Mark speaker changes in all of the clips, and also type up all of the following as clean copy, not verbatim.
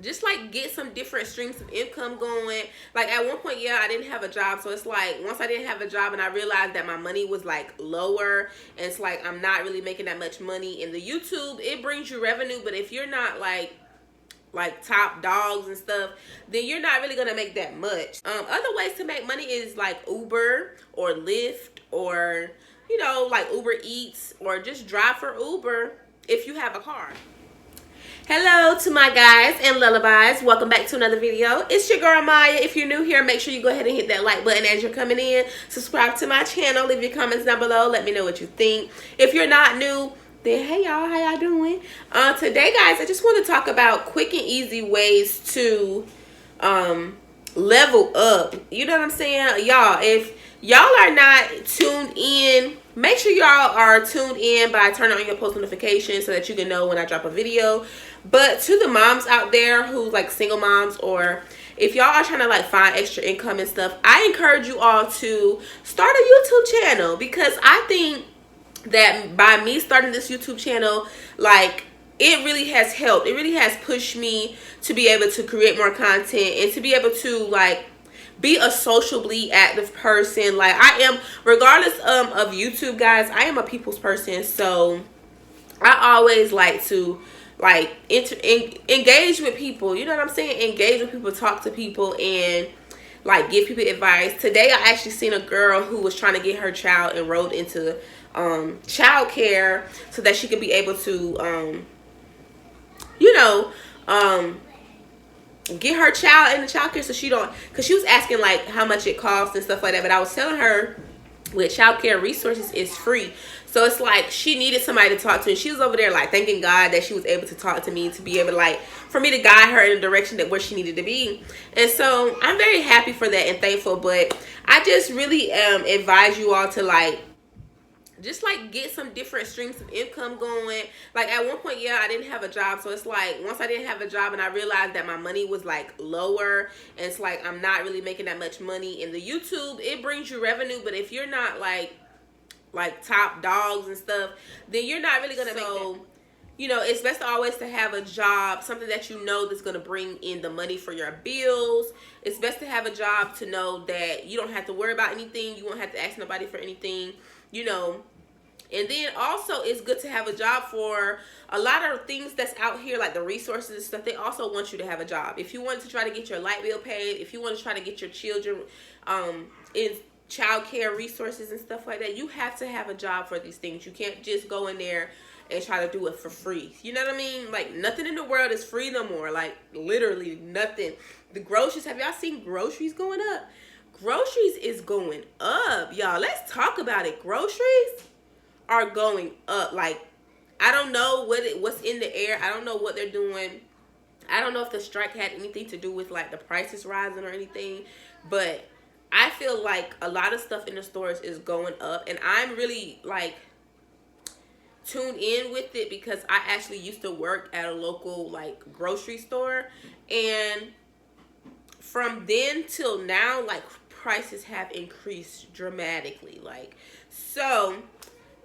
Speaker 1: just like get some different streams of income going. Like at one point, yeah, I didn't have a job, so it's like once I didn't have a job and I realized that my money was like lower, and it's like I'm not really making that much money in the YouTube. It brings you revenue, but if you're not like top dogs and stuff, then you're not really gonna make that much. Other ways to make money is like Uber or Lyft, or like Uber Eats, or just drive for Uber if you have a car. Hello to my guys and lullabies. Welcome back to another video. It's your girl Maya. If you're new here, make sure you go ahead and hit that like button as you're coming in. Subscribe to my channel. Leave your comments down below. Let me know what you think. If you're not new, then hey y'all, how y'all doing? Today guys, I just want to talk about quick and easy ways to level up. You know what I'm saying? Y'all, if y'all are not tuned in, make sure y'all are tuned in by turning on your post notifications so that you can know when I drop a video. But to the moms out there who like single moms, or if y'all are trying to like find extra income and stuff, I encourage you all to start a YouTube channel, because I think that by me starting this YouTube channel, like it really has helped. It really has pushed me to be able to create more content and to be able to like be a socially active person. Like I am, regardless of YouTube guys, I am a people's person. So I always like to like engage with people. You know what I'm saying? Engage with people, talk to people, and like give people advice. Today I actually seen a girl who was trying to get her child enrolled into child care so that she could be able to get her child into child care, so she don't, because she was asking like how much it costs and stuff like that. But I was telling her with child care resources is free. So it's like she needed somebody to talk to, and she was over there like thanking God that she was able to talk to me, to be able to like for me to guide her in the direction that where she needed to be. And so I'm very happy for that and thankful. But I just really advise you all to like just like get some different streams of income going. Like at one point, yeah, I didn't have a job, so it's like once I didn't have a job and I realized that my money was like lower, and it's like I'm not really making that much money in the YouTube. It brings you revenue, but if you're not like top dogs and stuff, then you're not really gonna make that. It's best always to have a job, something that you know that's going to bring in the money for your bills. It's best to have a job to know that you don't have to worry about anything. You won't have to ask nobody for anything, And then also it's good to have a job for a lot of things that's out here, like the resources and stuff. They also want you to have a job. If you want to try to get your light bill paid, if you want to try to get your children in child care resources and stuff like that, you have to have a job for these things. You can't just go in there and try to do it for free. You know what I mean? Like nothing in the world is free no more. Like literally nothing. The groceries, have y'all seen groceries going up? Groceries is going up, y'all. Let's talk about it. Groceries are going up. Like I don't know what's in the air. I don't know what they're doing. I don't know if the strike had anything to do with like the prices rising or anything, but I feel like a lot of stuff in the stores is going up, and I'm really like tuned in with it because I actually used to work at a local like grocery store, and from then till now, like prices have increased dramatically. Like so,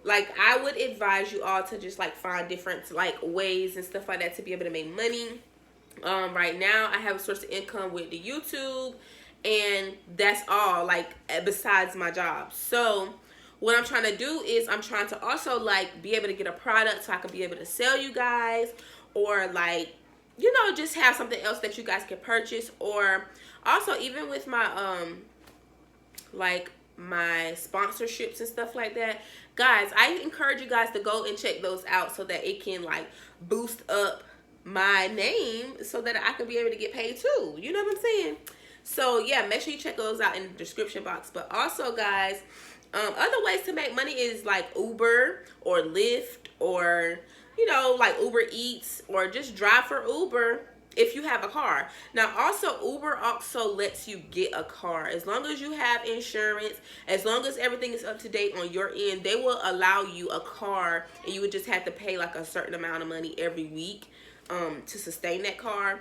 Speaker 1: like I would advise you all to just like find different like ways and stuff like that to be able to make money. Right now I have a source of income with the YouTube, and that's all, like besides my job. So what I'm trying to do is I'm trying to also like be able to get a product so I can be able to sell you guys, or like just have something else that you guys can purchase. Or also even with my like my sponsorships and stuff like that, guys, I encourage you guys to go and check those out so that it can like boost up my name so that I can be able to get paid too. You know what I'm saying? So yeah, make sure you check those out in the description box. But also guys, other ways to make money is like Uber or Lyft, or like Uber Eats, or just drive for Uber if you have a car. Now also Uber also lets you get a car as long as you have insurance, as long as everything is up to date on your end. They will allow you a car, and you would just have to pay like a certain amount of money every week to sustain that car.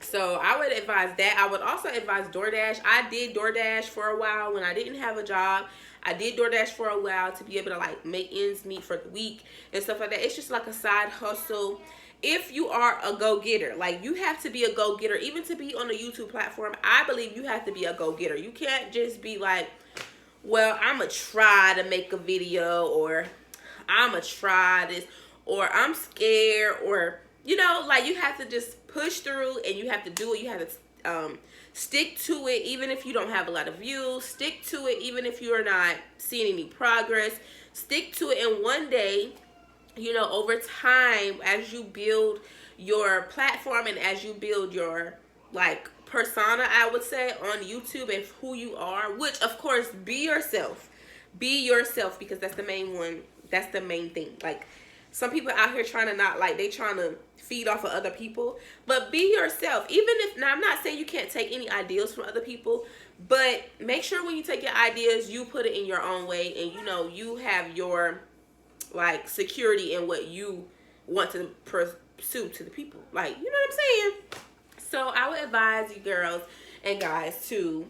Speaker 1: So I would advise that. I would also advise DoorDash. I did DoorDash for a while when I didn't have a job. I did DoorDash for a while to be able to like make ends meet for the week and stuff like that. It's just like a side hustle. if you are a go-getter. Like, you have to be a go-getter. Even to be on the YouTube platform, I believe you have to be a go-getter. You can't just be like, well, I'm going to try to make a video, or I'm going to try this, or I'm scared, or, you know, like, you have to just push through, and you have to do it. You have to stick to it, even if you don't have a lot of views. Stick to it, even if you're not seeing any progress. Stick to it, and one day, you know, over time, as you build your platform and as you build your, like, persona, I would say, on YouTube, and who you are, which, of course, be yourself. Be yourself, because that's the main one. That's the main thing. Like, some people out here trying to not, like, they trying to feed off of other people, but be yourself. Even if, now I'm not saying you can't take any ideas from other people, but make sure when you take your ideas, you put it in your own way, and, you know, you have your, like, security in what you want to pursue to the people. Like, you know what I'm saying? So I would advise you girls and guys to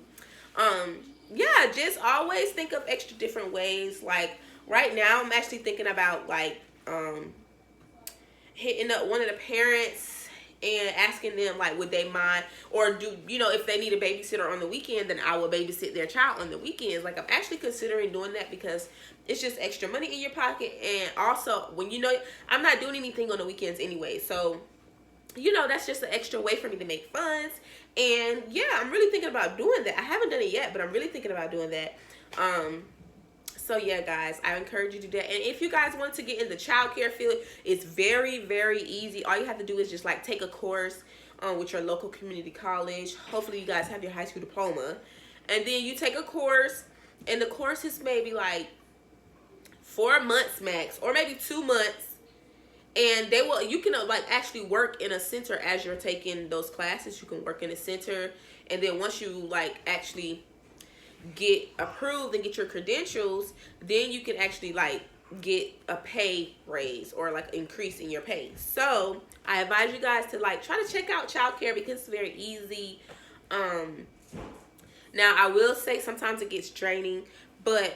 Speaker 1: yeah, just always think of extra different ways. Like, right now I'm actually thinking about, like, hitting up one of the parents and asking them, like, would they mind, or do, you know, if they need a babysitter on the weekend, then I will babysit their child on the weekends. Like, I'm actually considering doing that, because it's just extra money in your pocket. And also, when, you know, I'm not doing anything on the weekends anyway, so, you know, that's just an extra way for me to make funds. And yeah, I'm really thinking about doing that. I haven't done it yet, but I'm really thinking about doing that. So yeah, guys, I encourage you to do that. And if you guys want to get in the childcare field, it's very, very easy. All you have to do is just, like, take a course with your local community college. Hopefully you guys have your high school diploma. And then you take a course, and the course is maybe like 4 months max, or maybe 2 months. And they will, you can, like, actually work in a center as you're taking those classes. You can work in a center, and then once you, like, actually get approved and get your credentials, then you can actually, like, get a pay raise, or, like, increase in your pay. So I advise you guys to, like, try to check out childcare, because it's very easy. Now I will say sometimes it gets draining, but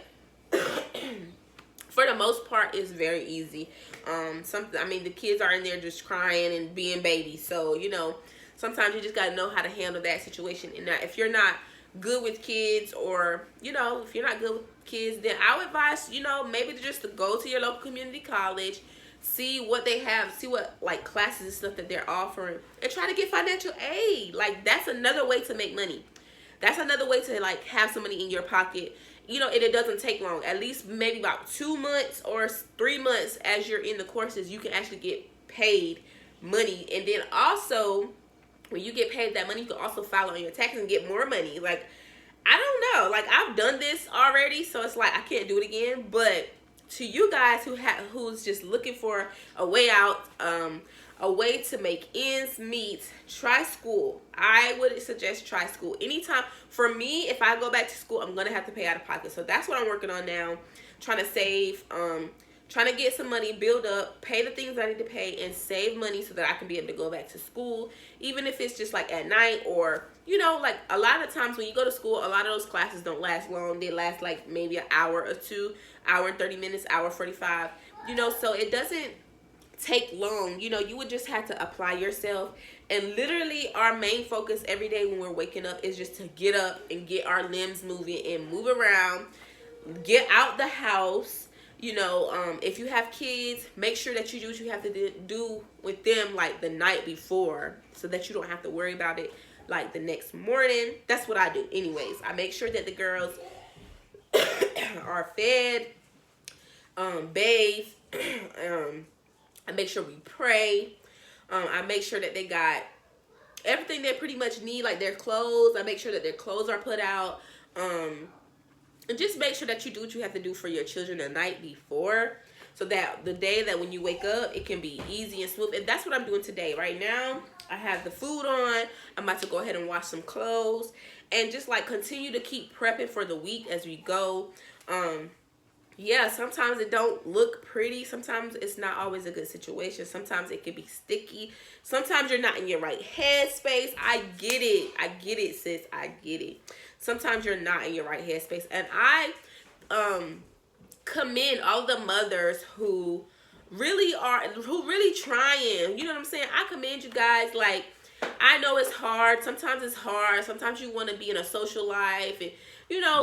Speaker 1: for the most part, it's very easy. I mean, the kids are in there just crying and being babies, so, you know, sometimes you just got to know how to handle that situation. And now, if you're not good with kids, or, you know, if you're not good with kids, then I would advise, you know, maybe to go to your local community college, see what they have, see what, like, classes and stuff that they're offering, and try to get financial aid. Like, that's another way to make money. That's another way to, like, have some money in your pocket. You know, and it doesn't take long. At least maybe about 2 months or 3 months as you're in the courses, you can actually get paid money. And then also, when you get paid that money, you can also file on your taxes and get more money. Like, I don't know. Like, I've done this already, so it's like I can't do it again. But to you guys who's just looking for a way out, a way to make ends meet, try school. I would suggest try school. Anytime, for me, if I go back to school, I'm gonna have to pay out of pocket. So that's what I'm working on now, trying to save, trying to get some money, build up, pay the things I need to pay, and save money so that I can be able to go back to school, even if it's just, like, at night, or, you know, like, a lot of times when you go to school, a lot of those classes don't last long. They last, like, maybe an hour or two, hour and 30 minutes, hour 45, you know, so it doesn't take long. You know, you would just have to apply yourself. And literally, our main focus every day when we're waking up is just to get up and get our limbs moving and move around, get out the house. You know, if you have kids, make sure that you do what you have to do with them, like, the night before, so that you don't have to worry about it, like, the next morning. That's what I do anyways. I make sure that the girls are fed, bathed, I make sure we pray. I make sure that they got everything they pretty much need, like their clothes. I make sure that their clothes are put out. And just make sure that you do what you have to do for your children the night before, so that the day that when you wake up, it can be easy and smooth. And that's what I'm doing today. Right now, I have the food on. I'm about to go ahead and wash some clothes, and just, like, continue to keep prepping for the week as we go. Yeah, sometimes it don't look pretty. Sometimes it's not always a good situation. Sometimes it can be sticky. Sometimes you're not in your right headspace. I get it. I get it, sis. I get it. Sometimes you're not in your right headspace. And I commend all the mothers who, who really trying. You know what I'm saying? I commend you guys. Like, I know it's hard. Sometimes it's hard. Sometimes you want to be in a social life, and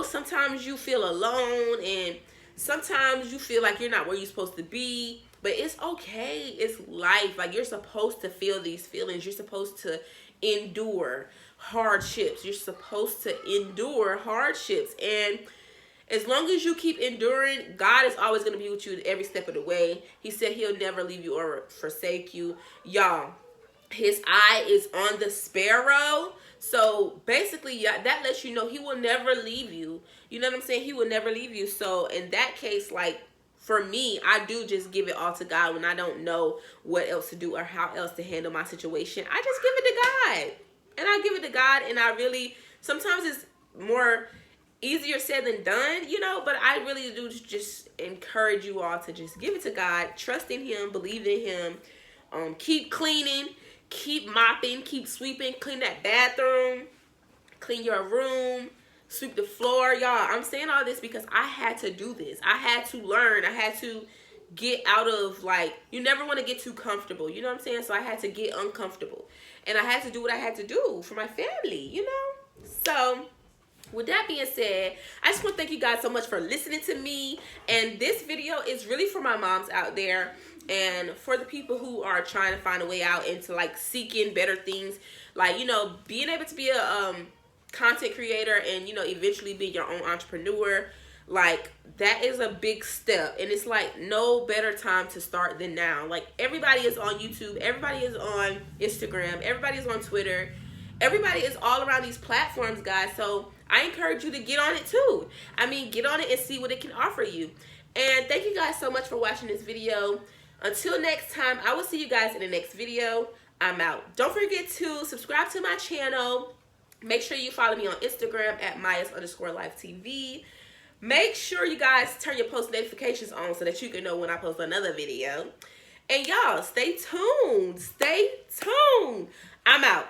Speaker 1: sometimes you feel alone, and sometimes you feel like you're not where you're supposed to be. But it's okay. It's life. Like, you're supposed to feel these feelings. You're supposed to endure hardships. You're supposed to endure hardships. And as long as you keep enduring, God is always going to be with you every step of the way. He said he'll never leave you or forsake you. Y'all, his eye is on the sparrow. So basically, yeah, that lets you know he will never leave you. You know what I'm saying? He will never leave you. So in that case, like, for me, I do just give it all to God when I don't know what else to do or how else to handle my situation. I just give it to God. And I give it to God, and I really, sometimes it's more easier said than done, but I really do just encourage you all to just give it to God, trust in him, believe in him, keep cleaning, keep mopping, keep sweeping, clean that bathroom, clean your room, sweep the floor. Y'all, I'm saying all this because I had to do this. I had to learn. I had to get out of, like, you never want to get too comfortable. You know what I'm saying? So I had to get uncomfortable. And I had to do what I had to do for my family, So with that being said, I just want to thank you guys so much for listening to me. And this video is really for my moms out there and for the people who are trying to find a way out into, like, seeking better things. Like, being able to be a content creator and, eventually be your own entrepreneur. Like, that is a big step. And it's like no better time to start than now. Like, everybody is on YouTube. Everybody is on Instagram. Everybody is on Twitter. Everybody is all around these platforms, guys. So I encourage you to get on it too. I mean, get on it and see what it can offer you. And thank you guys so much for watching this video. Until next time, I will see you guys in the next video. I'm out. Don't forget to subscribe to my channel. Make sure you follow me on Instagram at myaslifetv. Make sure you guys turn your post notifications on so that you can know when I post another video. And y'all, stay tuned. Stay tuned. I'm out.